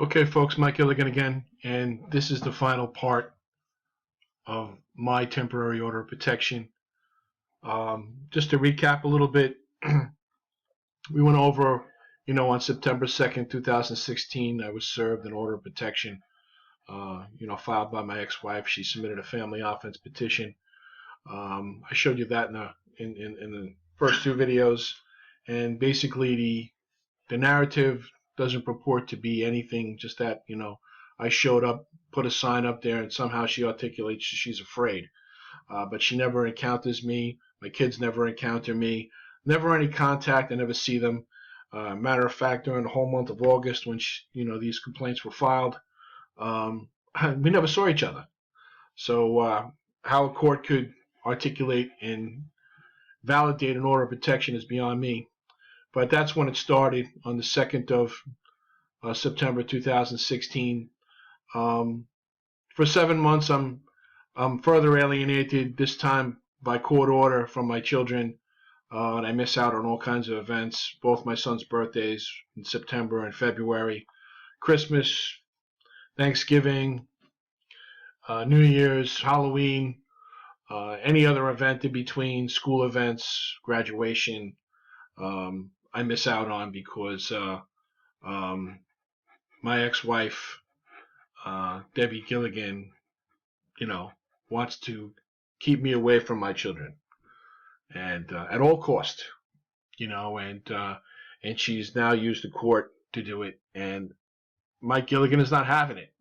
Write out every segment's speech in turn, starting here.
Okay, folks, Mike Gilligan again, and this is the final part of my temporary order of protection. Just to recap a little bit, we went over, on September 2nd, 2016, I was served an order of protection, filed by my ex-wife. She submitted a family offense petition. I showed you that in the first two videos, and basically the narrative doesn't purport to be anything, just that, I showed up, put a sign up there, and somehow she articulates she's afraid. But she never encounters me. My kids never encounter me. Never any contact. I never see them. Matter of fact, during the whole month of August, when these complaints were filed, we never saw each other. So how a court could articulate and validate an order of protection is beyond me. But that's when it started on the 2nd of September 2016. For 7 months, I'm further alienated, this time by court order, from my children, and I miss out on all kinds of events, both my son's birthdays in September and February, Christmas, Thanksgiving, New Year's, Halloween, any other event in between, school events, graduation, I miss out on because my ex-wife, Debbie Gilligan, wants to keep me away from my children, and at all cost, and she's now used the court to do it, and Mike Gilligan is not having it,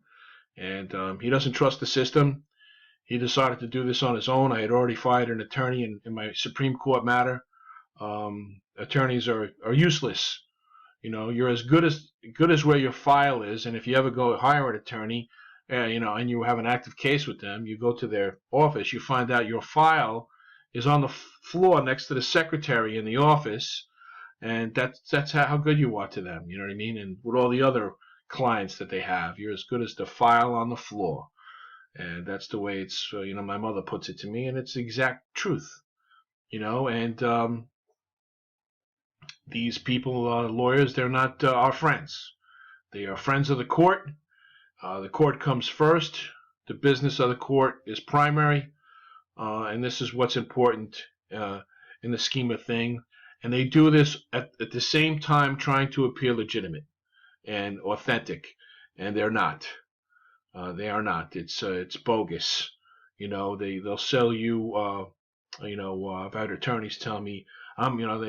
and he doesn't trust the system. He decided to do this on his own. I had already fired an attorney in my Supreme Court matter. Attorneys are useless. You're as good as where your file is, and if you ever go hire an attorney, and you have an active case with them, you go to their office, you find out your file is on the floor next to the secretary in the office, and that's how good you are to them. You know what I mean? And with all the other clients that they have, you're as good as the file on the floor, and that's the way it's. My mother puts it to me, and it's the exact truth. And these people, lawyers, they're not our friends. They are friends of the court. The court comes first. The business of the court is primary, and this is what's important in the scheme of things. And they do this at the same time trying to appear legitimate and authentic, and they're not. They are not. It's bogus. They'll sell you. I've had attorneys tell me,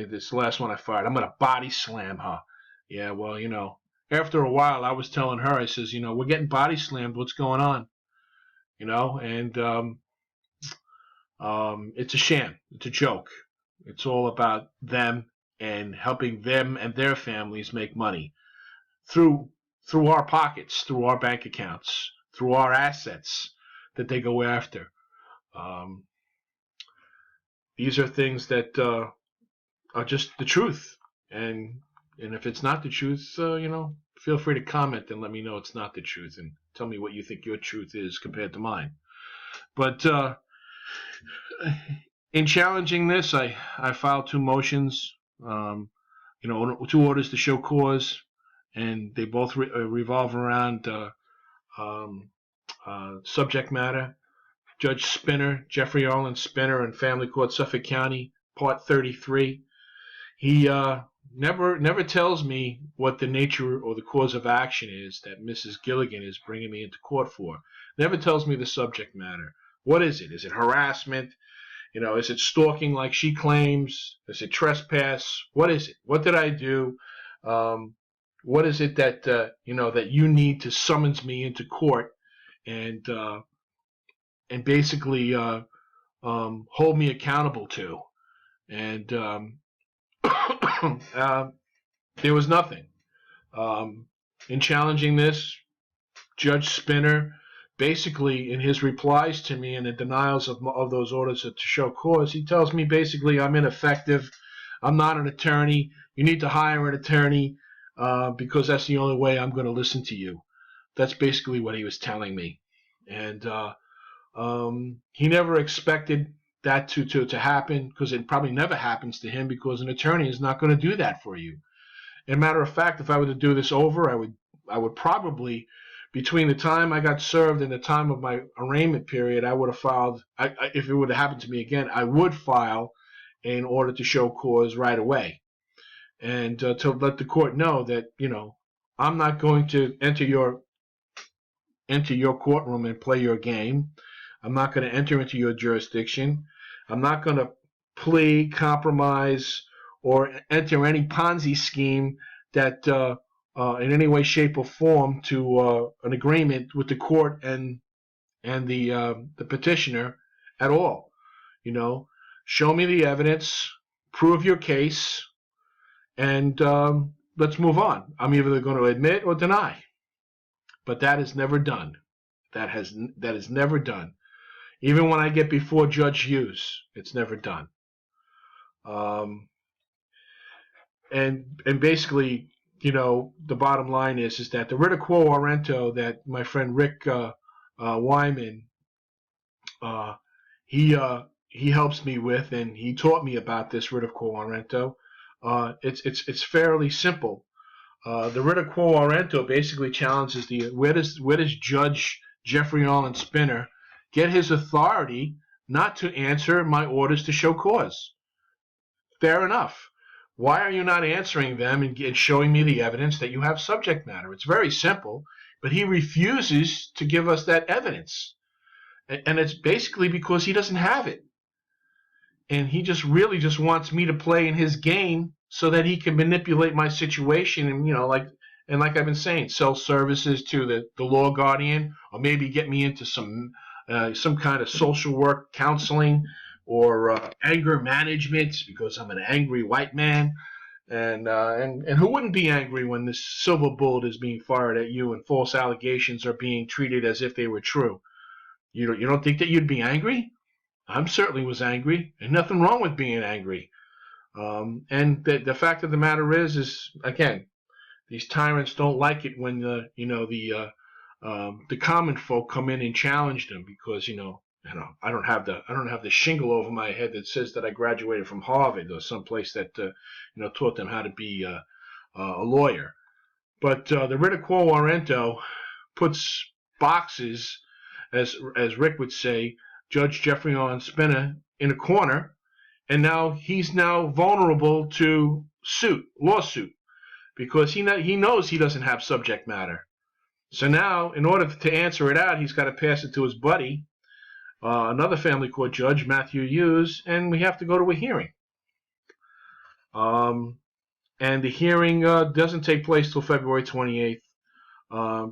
this last one I fired, I'm gonna body slam her. Yeah, well, after a while, I was telling her, I says, we're getting body slammed. What's going on? And it's a sham. It's a joke. It's all about them and helping them and their families make money through our pockets, through our bank accounts, through our assets that they go after. These are things that are just the truth, and if it's not the truth, feel free to comment and let me know it's not the truth, and tell me what you think your truth is compared to mine. But in challenging this, I filed two motions, two orders to show cause, and they both revolve around subject matter. Judge Spinner, Jeffrey Arlen Spinner, in Family Court, Suffolk County, Part 33. He never tells me what the nature or the cause of action is that Mrs. Gilligan is bringing me into court for. Never tells me the subject matter. What is it? Is it harassment? Is it stalking like she claims? Is it trespass? What is it? What did I do? What is it that that you need to summons me into court and basically hold me accountable to? And there was nothing. In challenging this, Judge Spinner, basically in his replies to me and the denials of those orders to show cause, he tells me basically I'm ineffective, I'm not an attorney, you need to hire an attorney because that's the only way I'm going to listen to you. That's basically what he was telling me. And he never expected that to happen, because it probably never happens to him, because an attorney is not going to do that for you. As a matter of fact, if I were to do this over, would probably, between the time I got served and the time of my arraignment period, I would have filed. If it would have happened to me again, I would file in order to show cause right away, and to let the court know that I'm not going to enter your courtroom and play your game. I'm not going to enter into your jurisdiction. I'm not going to plea, compromise, or enter any Ponzi scheme that in any way, shape, or form to an agreement with the court and the petitioner at all. Show me the evidence, prove your case, and let's move on. I'm either going to admit or deny. But that is never done. That is never done. Even when I get before Judge Hughes, it's never done. And basically, the bottom line is that the writ of quo warranto that my friend Rick Wyman, he helps me with, and he taught me about this writ of quo warranto. It's fairly simple. The writ of quo warranto basically challenges where does Judge Jeffrey Arlen Spinner get his authority not to answer my orders to show cause? Fair enough. Why are you not answering them and showing me the evidence that you have subject matter? It's very simple, but he refuses to give us that evidence. And it's basically because he doesn't have it. And he really just wants me to play in his game so that he can manipulate my situation and, like I've been saying, sell services to the law guardian, or maybe get me into some kind of social work counseling or anger management because I'm an angry white man. And who wouldn't be angry when this silver bullet is being fired at you and false allegations are being treated as if they were true? You don't think that you'd be angry? I certainly was angry, and nothing wrong with being angry. And the fact of the matter is again, these tyrants don't like it when the common folk come in and challenge them because I don't have the shingle over my head that says that I graduated from Harvard or someplace that taught them how to be a lawyer. But the writ of quo warranto puts boxes, as Rick would say, Judge Jeffrey Arlen Spinner in a corner, and now he's vulnerable to lawsuit, because he knows he doesn't have subject matter. So now, in order to answer it out, he's got to pass it to his buddy, another family court judge, Matthew Hughes, and we have to go to a hearing. And the hearing doesn't take place till February 28th.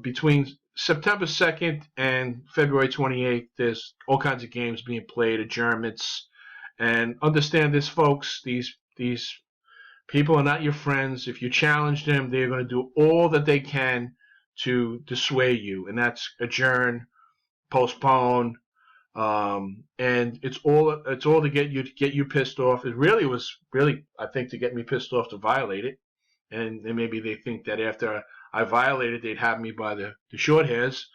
Between September 2nd and February 28th, there's all kinds of games being played, adjournments. And understand this, folks, these people are not your friends. If you challenge them, they're going to do all that they can to dissuade you, and that's adjourn, postpone, and it's all to get you pissed off. It was I think, to get me pissed off to violate it, and maybe they think that after I violated, they'd have me by the short hairs,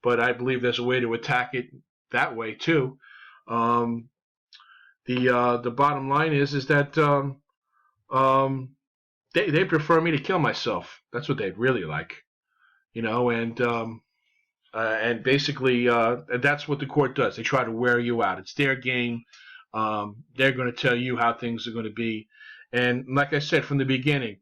but I believe there's a way to attack it that way too. The bottom line is that they prefer me to kill myself. That's what they'd really like, and basically that's what the court does. They try to wear you out. It's their game. They're going to tell you how things are going to be, and like I said from the beginning,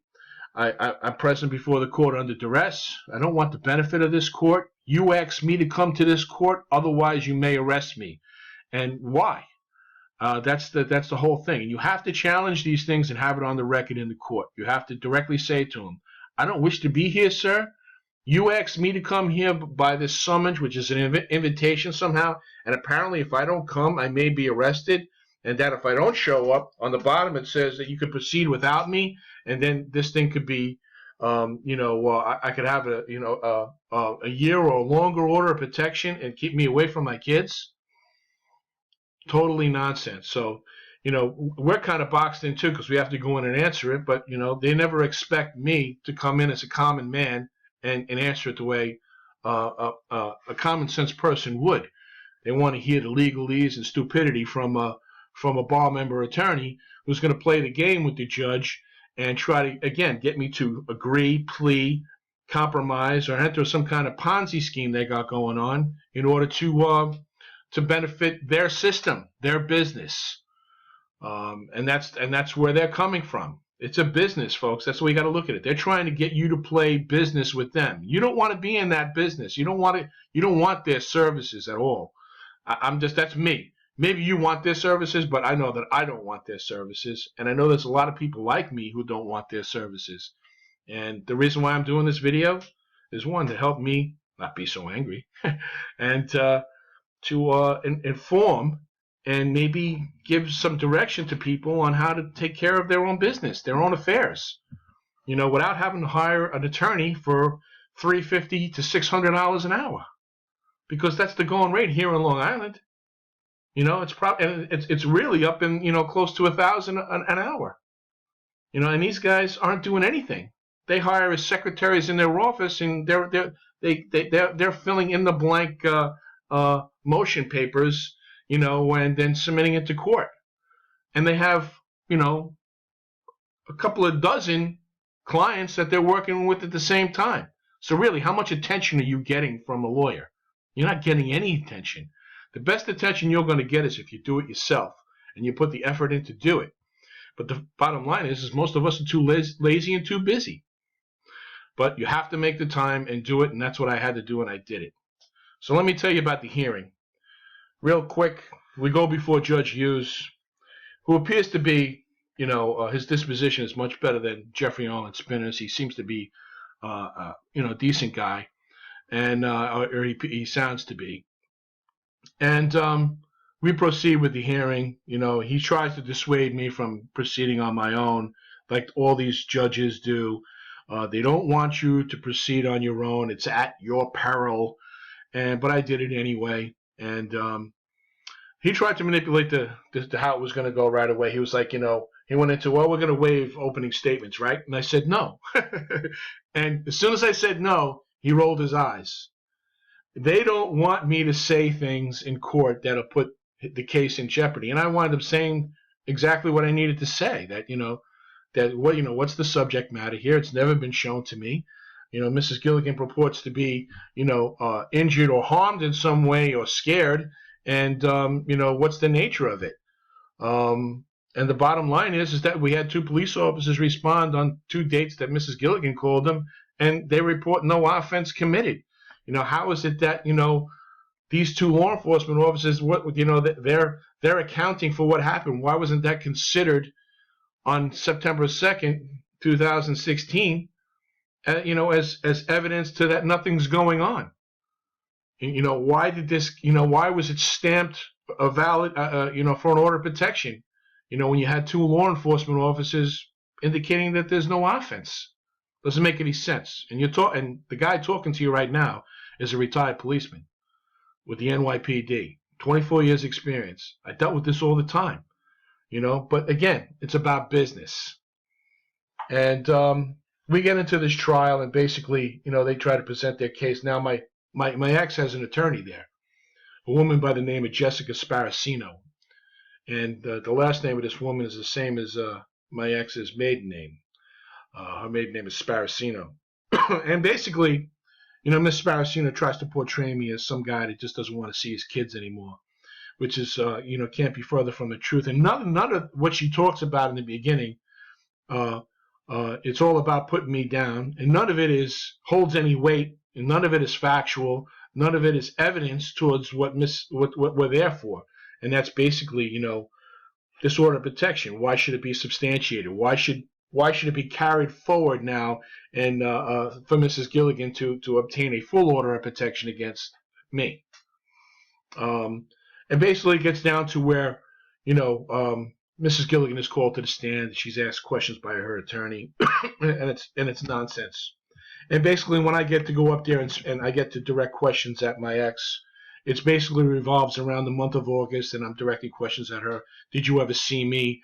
I'm present before the court under duress. I don't want the benefit of this court. You asked me to come to this court, otherwise you may arrest me. And why? That's the whole thing. And you have to challenge these things and have it on the record in the court. You have to directly say to them, I don't wish to be here, sir. You asked me to come here by this summons, which is an invitation somehow, and apparently if I don't come, I may be arrested, and that if I don't show up, on the bottom it says that you could proceed without me, and then this thing could be, I could have a year or a longer order of protection and keep me away from my kids. Totally nonsense. So, we're kind of boxed in too because we have to go in and answer it, but, they never expect me to come in as a common man and answer it the way a common sense person would. They want to hear the legalese and stupidity from a bar member attorney who's going to play the game with the judge and try to, again, get me to agree, plea, compromise or enter some kind of Ponzi scheme they got going on in order to benefit their system, their business, and that's where they're coming from. It's a business, folks. That's the way you got to look at it. They're trying to get you to play business with them. You don't want to be in that business. You don't want it. You don't want their services at all. That's me. Maybe you want their services, but I know that I don't want their services, and I know there's a lot of people like me who don't want their services. And the reason why I'm doing this video is, one, to help me not be so angry, and to inform and maybe give some direction to people on how to take care of their own business, their own affairs, without having to hire an attorney for $350 to $600 an hour, because that's the going rate here in Long Island. It's really up in close to $1,000 an hour. And these guys aren't doing anything. They hire as secretaries in their office, and they're filling in the blank motion papers, and then submitting it to court. And they have, a couple of dozen clients that they're working with at the same time. So really, how much attention are you getting from a lawyer? You're not getting any attention. The best attention you're going to get is if you do it yourself and you put the effort in to do it. But the bottom line is most of us are too lazy and too busy. But you have to make the time and do it, and that's what I had to do, and I did it. So let me tell you about the hearing. Real quick, we go before Judge Hughes, who appears to be, his disposition is much better than Jeffrey Arlen Spinner's. He seems to be, a decent guy, and or he sounds to be. And we proceed with the hearing. He tries to dissuade me from proceeding on my own, like all these judges do. They don't want you to proceed on your own. It's at your peril. But I did it anyway. And he tried to manipulate the how it was going to go right away. He was like, he went into, well, we're going to waive opening statements, right? And I said no. And as soon as I said no, he rolled his eyes. They don't want me to say things in court that'll put the case in jeopardy. And I wound up saying exactly what I needed to say, what's the subject matter here? It's never been shown to me. Mrs. Gilligan purports to be, injured or harmed in some way or scared. And, what's the nature of it? And the bottom line is that we had 2 police officers respond on 2 dates that Mrs. Gilligan called them, and they report no offense committed. How is it that, these 2 law enforcement officers, they're accounting for what happened? Why wasn't that considered on September 2nd, 2016, as evidence to that nothing's going on? Why did this, why was it stamped a valid, for an order of protection, when you had 2 law enforcement officers indicating that there's no offense? Doesn't make any sense. And and the guy talking to you right now is a retired policeman with the NYPD, 24 years experience. I dealt with this all the time, but again, it's about business. And we get into this trial, and basically, they try to present their case. Now, my ex has an attorney there, a woman by the name of Jessica Sparacino. And the last name of this woman is the same as my ex's maiden name. Her maiden name is Sparacino. And basically, Miss Sparacino tries to portray me as some guy that just doesn't want to see his kids anymore, which is, can't be further from the truth. And none of what she talks about in the beginning, it's all about putting me down. And none of it holds any weight, and none of it is factual. None of it is evidence towards what we're there for. And that's basically, this order of protection. Why should it be substantiated? Why should it be carried forward now and for Mrs. Gilligan to obtain a full order of protection against me? And basically it gets down to where, Mrs. Gilligan is called to the stand. She's asked questions by her attorney, and it's nonsense. And basically when I get to go up there and I get to direct questions at my ex, it basically revolves around the month of August, and I'm directing questions at her. Did you ever see me?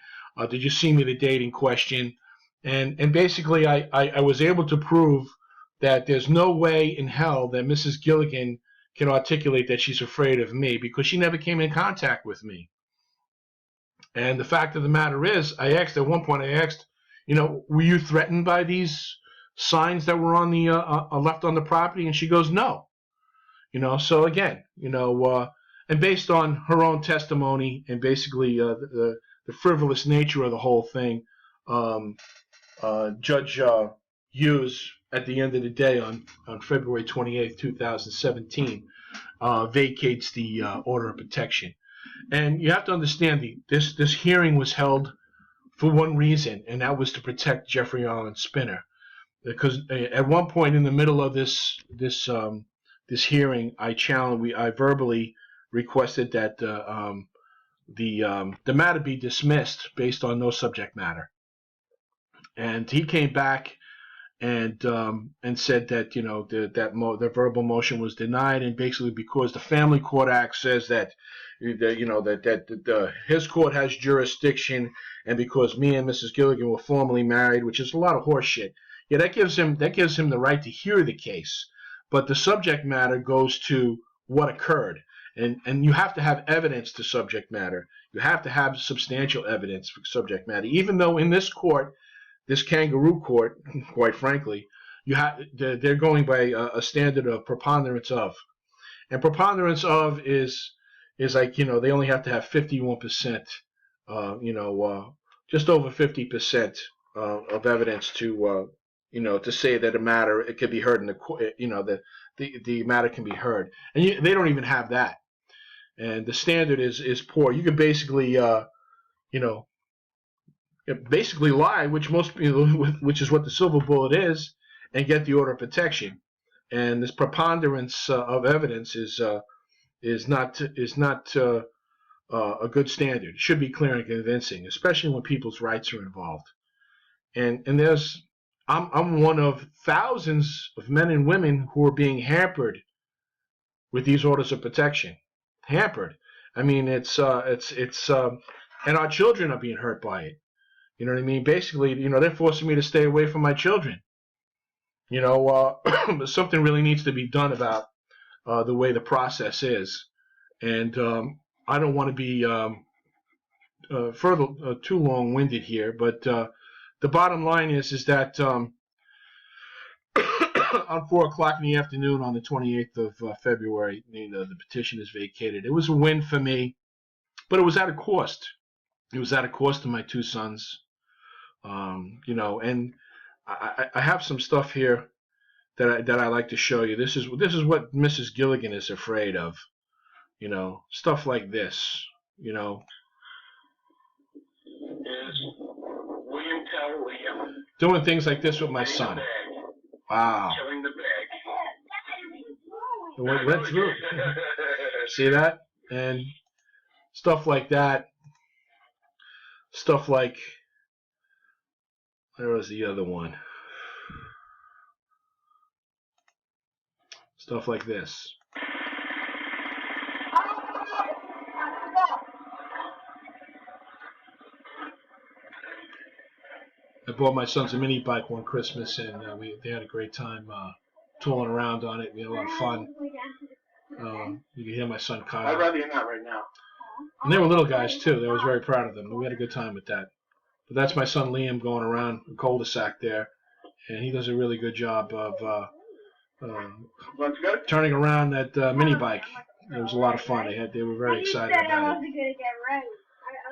Did you see me the date in question? And basically I was able to prove that there's no way in hell that Mrs. Gilligan can articulate that she's afraid of me, because she never came in contact with me. And the fact of the matter is, at one point I asked, were you threatened by these signs that were on the left on the property? And she goes, no. So again, and based on her own testimony and basically the frivolous nature of the whole thing, Judge Hughes, at the end of the day on February 28th, 2017, vacates the order of protection. And you have to understand this hearing was held for one reason, and that was to protect Jeffrey Arlen Spinner. Because at one point in the middle of this hearing, I verbally requested that the matter be dismissed based on no subject matter, and he came back and said that the verbal motion was denied, and basically because the Family Court Act says that his court has jurisdiction, and because me and Mrs. Gilligan were formally married, which is a lot of horse shit. Yeah, that gives him the right to hear the case, but the subject matter goes to what occurred, and you have to have evidence to subject matter. You have to have substantial evidence for subject matter, even though in this court, this kangaroo court, quite frankly, they're going by a standard of preponderance of, and preponderance of is like they only have to have 51%, just over 50% of evidence to to say that a matter it can be heard in the court, the matter can be heard, and they don't even have that, and the standard is poor. You can basically basically lie, which which is what the silver bullet is, and get the order of protection. And this preponderance of evidence is not a good standard. It should be clear and convincing, especially when people's rights are involved. And I'm one of thousands of men and women who are being hampered with these orders of protection. Hampered. I mean, it's and our children are being hurt by it. You know what I mean? Basically, they're forcing me to stay away from my children. But something really needs to be done about the way the process is. And I don't want to be further too long-winded here, but the bottom line is that on 4 o'clock in the afternoon on the 28th of February, the petition is vacated. It was a win for me, but it was at a cost. It was at a cost to my 2 sons. And I have some stuff here that I like to show you. This is what Mrs. Gilligan is afraid of. Stuff like this. Is William tell William doing things like this with my son. Wow. Killing the bag. Went through. See that? And stuff like that. Stuff like, where was the other one? Stuff like this. I bought my sons a mini bike one Christmas, and they had a great time tooling around on it. We had a lot of fun. You can hear my son Kyle. I'd rather you not right now. And they were little guys too. I was very proud of them. We had a good time with that. But that's my son Liam going around the cul-de-sac there, and he does a really good job of turning around that mini bike. It was a lot of fun. They were very excited about it.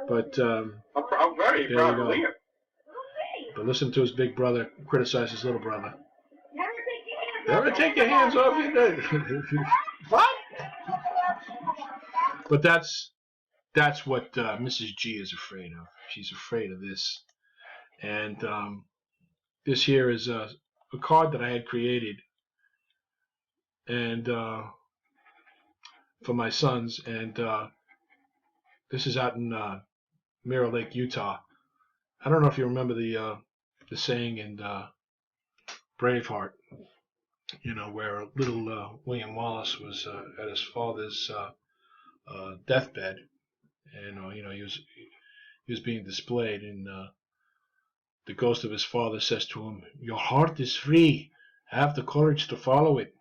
But I'm very proud of Liam. But listen to his big brother criticize his little brother. Never take your hands off your what? But that's what Mrs. G is afraid of. She's afraid of this. And this here is a card that I had created, and for my sons. And this is out in Mirror Lake, Utah. I don't know if you remember the saying in Braveheart, where little William Wallace was at his father's deathbed, and he was being displayed, and the ghost of his father says to him, "Your heart is free. Have the courage to follow it."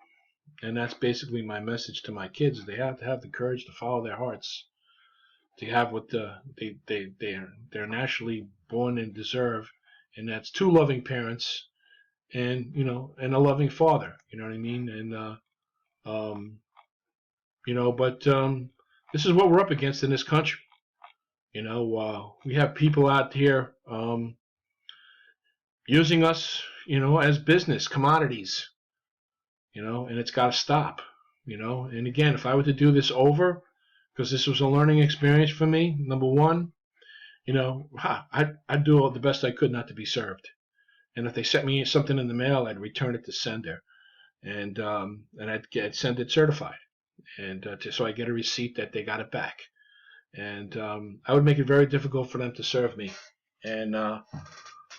And that's basically my message to my kids. They have to have the courage to follow their hearts, to have what they're naturally born and deserve, and that's 2 loving parents and and a loving father. You know what I mean? And but this is what we're up against in this country. We have people out here using us, as business commodities. And it's got to stop. And again, if I were to do this over, because this was a learning experience for me, number one, I'd do all the best I could not to be served. And if they sent me something in the mail, I'd return it to sender, and I'd send it certified, and so I get a receipt that they got it back. And I would make it very difficult for them to serve me. And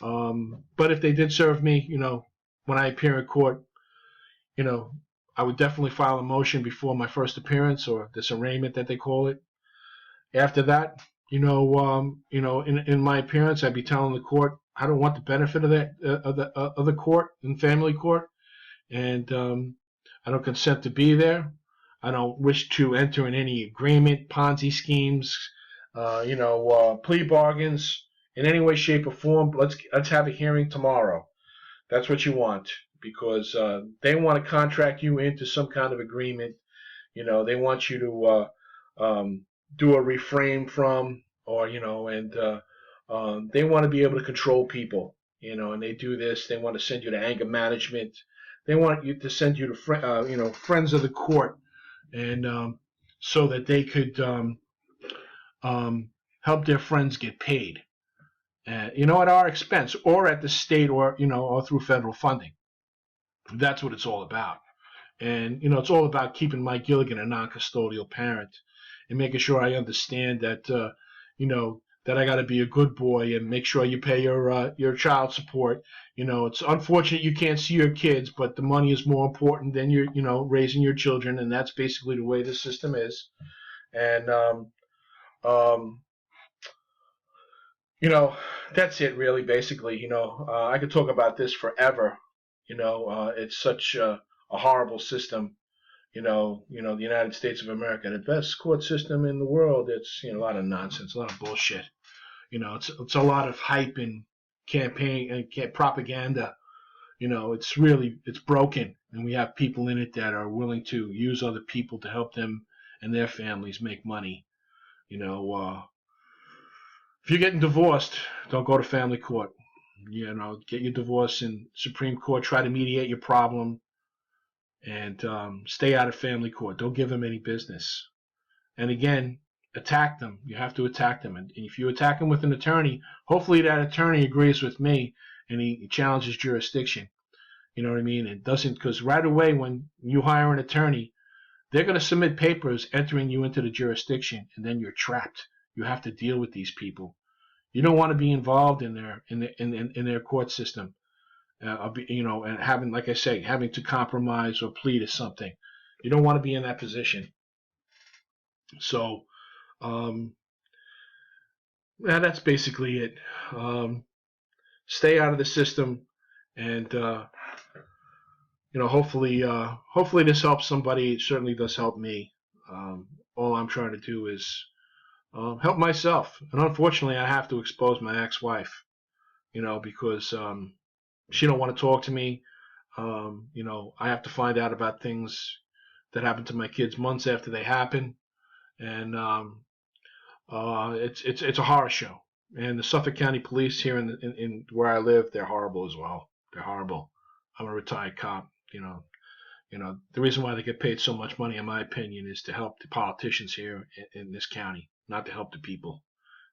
but if they did serve me, when I appear in court, you know, I would definitely file a motion before my first appearance, or this arraignment that they call it. After that, in my appearance, I'd be telling the court I don't want the benefit of that of the court in family court, and I don't consent to be there. I don't wish to enter in any agreement, Ponzi schemes, plea bargains in any way, shape, or form. Let's have a hearing tomorrow. That's what you want, because they want to contract you into some kind of agreement. They want you to do a refrain from, or and they want to be able to control people. And they do this. They want to send you to anger management. They want you to send you to friends of the court, and so that they could help their friends get paid. At our expense, or at the state, or or through federal funding. That's what it's all about. And it's all about keeping Mike Gilligan a non-custodial parent, and making sure I understand that that I got to be a good boy and make sure you pay your child support. It's unfortunate you can't see your kids, but the money is more important than your raising your children, and that's basically the way the system is. And um, that's it really, basically. I could talk about this forever. It's such a horrible system. The United States of America, the best court system in the world. It's a lot of nonsense, a lot of bullshit. It's a lot of hype and campaign and propaganda. It's broken, and we have people in it that are willing to use other people to help them and their families make money. If you're getting divorced, don't go to family court. Get your divorce in Supreme Court. Try to mediate your problem, and stay out of family court. Don't give them any business. And again, attack them. You have to attack them. And if you attack them with an attorney, hopefully that attorney agrees with me and he challenges jurisdiction. You know what I mean? It doesn't, because right away when you hire an attorney, they're going to submit papers entering you into the jurisdiction, and then you're trapped. You have to deal with these people. You don't want to be involved in their court system, and having, like I say, having to compromise or plead to something. You don't want to be in that position. So, that's basically it. Stay out of the system, and hopefully this helps somebody. It certainly does help me. All I'm trying to do is help myself, and unfortunately, I have to expose my ex-wife. Because she don't want to talk to me. I have to find out about things that happen to my kids months after they happen, and it's a horror show. And the Suffolk County Police here in where I live, they're horrible as well. They're horrible. I'm a retired cop. The reason why they get paid so much money, in my opinion, is to help the politicians here in this county, not to help the people.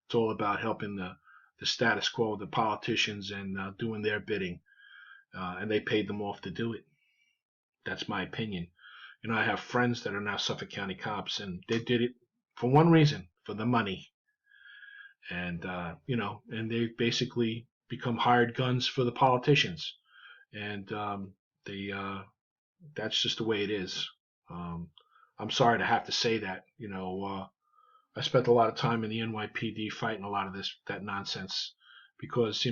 It's all about helping the status quo, the politicians, and doing their bidding. And they paid them off to do it. That's my opinion. I have friends that are now Suffolk County cops, and they did it for one reason, for the money. And and they basically become hired guns for the politicians. And they that's just the way it is. I'm sorry to have to say that. I spent a lot of time in the NYPD fighting a lot of that nonsense, because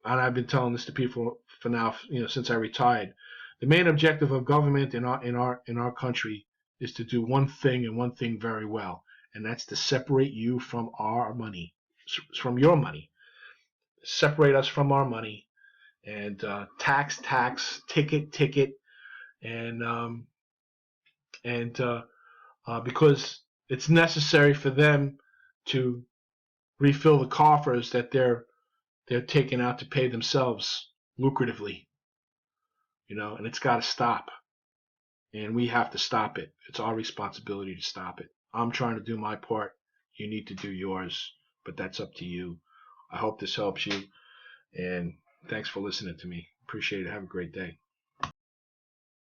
and I've been telling this to people for now, since I retired. The main objective of government in our country is to do one thing, and one thing very well, and that's to separate you from our money, from your money. Separate us from our money, and tax, ticket, and because it's necessary for them to refill the coffers that they're taking out to pay themselves lucratively, and it's got to stop. And we have to stop it. It's our responsibility to stop it. I'm trying to do my part. You need to do yours, but that's up to you. I hope this helps you, and thanks for listening to me. Appreciate it. Have a great day.